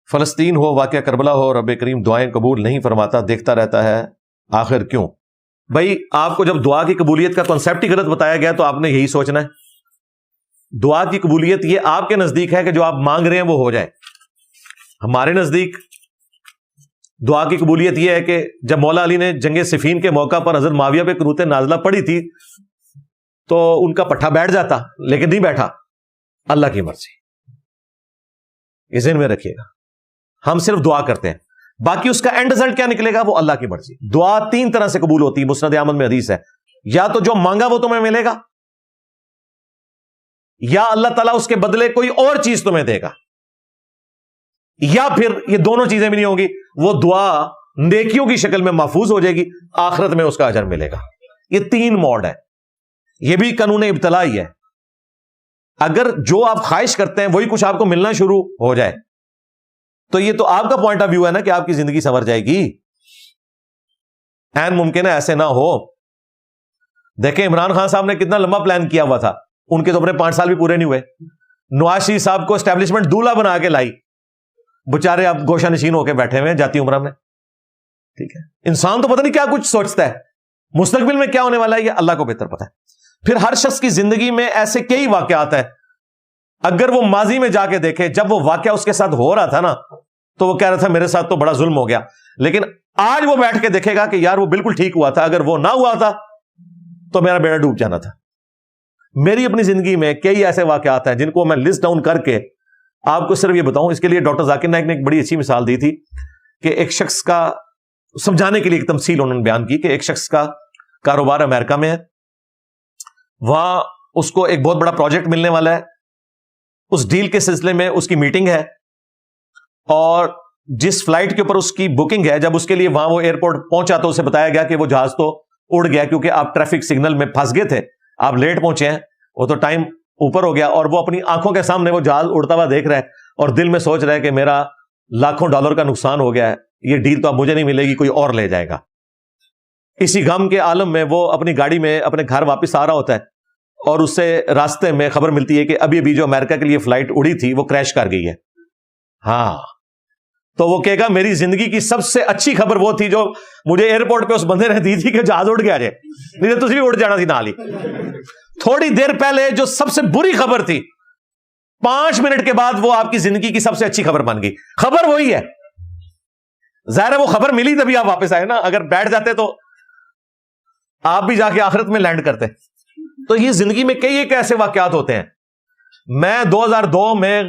فلسطین ہو، واقعہ کربلا ہو، رب کریم دعائیں قبول نہیں فرماتا، دیکھتا رہتا ہے، آخر کیوں؟ بھائی آپ کو جب دعا کی قبولیت کا کنسیپٹ ہی غلط بتایا گیا تو آپ نے یہی سوچنا ہے دعا کی قبولیت یہ آپ کے نزدیک ہے کہ جو آپ مانگ رہے ہیں وہ ہو جائے. ہمارے نزدیک دعا کی قبولیت یہ ہے کہ جب مولا علی نے جنگ صفین کے موقع پر حضرت معاویہ پہ قنوت نازلہ پڑھی تھی تو ان کا پٹھا بیٹھ جاتا، لیکن نہیں بیٹھا. اللہ کی مرضی، یہ ذہن میں رکھیے گا. ہم صرف دعا کرتے ہیں، باقی اس کا اینڈ رزلٹ کیا نکلے گا وہ اللہ کی مرضی. دعا 3 طرح سے قبول ہوتی ہے، مسند احمد میں حدیث ہے. یا تو جو مانگا وہ تمہیں ملے گا، یا اللہ تعالیٰ اس کے بدلے کوئی اور چیز تمہیں دے گا، یا پھر یہ دونوں چیزیں بھی نہیں ہوگی، وہ دعا نیکیوں کی شکل میں محفوظ ہو جائے گی، آخرت میں اس کا اجر ملے گا. یہ 3 موڈ ہے. یہ بھی قانون ابتلا ہی ہے. اگر جو آپ خواہش کرتے ہیں وہی کچھ آپ کو ملنا شروع ہو جائے تو یہ تو آپ کا پوائنٹ آف ویو ہے نا کہ آپ کی زندگی سنور جائے گی. این ممکن ہے ایسے نہ ہو. دیکھیں عمران خان صاحب نے کتنا لمبا پلان کیا ہوا تھا، ان کے تو اپنے 5 سال بھی پورے نہیں ہوئے. نواز شریف صاحب کو اسٹیبلشمنٹ دولہا بنا کے لائی، بےچارے اب گوشہ نشین ہو کے بیٹھے ہوئے جاتی عمرہ میں. ٹھیک ہے، انسان تو پتہ نہیں کیا کچھ سوچتا ہے، مستقبل میں کیا ہونے والا ہے یہ اللہ کو بہتر پتا ہے. پھر ہر شخص کی زندگی میں ایسے کئی واقعات ہیں، اگر وہ ماضی میں جا کے دیکھے جب وہ واقعہ اس کے ساتھ ہو رہا تھا نا تو وہ کہہ رہا تھا میرے ساتھ تو بڑا ظلم ہو گیا، لیکن آج وہ بیٹھ کے دیکھے گا کہ یار وہ بالکل ٹھیک ہوا تھا، اگر وہ نہ ہوا تھا تو میرا بیڑا ڈوب جانا تھا. میری اپنی زندگی میں کئی ایسے واقعات ہیں جن کو میں لسٹ ڈاؤن کر کے آپ کو صرف یہ بتاؤں. اس کے لیے ڈاکٹر ذاکر نائک نے ایک بڑی اچھی مثال دی تھی کہ ایک شخص کا سمجھانے کے لیے ایک تمثیل انہوں نے بیان کی کہ ایک شخص کا کاروبار امریکہ میں ہے، وہاں اس کو ایک بہت بڑا پروجیکٹ ملنے والا ہے. اس ڈیل کے سلسلے میں اس کی میٹنگ ہے اور جس فلائٹ کے اوپر اس کی بکنگ ہے، جب اس کے لیے وہاں وہ ایئرپورٹ پہنچا تو اسے بتایا گیا کہ وہ جہاز تو اڑ گیا کیونکہ آپ ٹریفک سگنل میں پھنس گئے تھے، آپ لیٹ پہنچے ہیں، وہ تو ٹائم اوپر ہو گیا. اور وہ اپنی آنکھوں کے سامنے وہ جہاز اڑتا ہوا دیکھ رہا ہے اور دل میں سوچ رہا ہے کہ میرا لاکھوں ڈالر کا نقصان ہو گیا ہے، یہ ڈیل تو اب مجھے نہیں ملے گی، کوئی اور لے جائے گا. اسی غم کے عالم میں وہ اپنی گاڑی میں اپنے گھر واپس آ رہا ہوتا ہے اور اس سے راستے میں خبر ملتی ہے کہ ابھی جو امریکہ کے لیے فلائٹ اڑی تھی وہ کریش کر گئی ہے. ہاں، تو وہ کہے گا میری زندگی کی سب سے اچھی خبر وہ تھی جو مجھے ایئرپورٹ پہ اس بندے نے دی تھی کہ جہاز اڑ گیا جائے، نہیں تو تجھے بھی اڑ جانا تھی نال ہی. تھوڑی دیر پہلے جو سب سے بری خبر تھی 5 منٹ کے بعد وہ آپ کی زندگی کی سب سے اچھی خبر بن گئی. خبر وہی ہے، ظاہر ہے وہ خبر ملی تبھی آپ واپس آئے نا، اگر بیٹھ جاتے تو آپ بھی جا کے آخرت میں لینڈ کرتے. تو یہ زندگی میں کئی ایک ایسے واقعات ہوتے ہیں. میں 2002 میں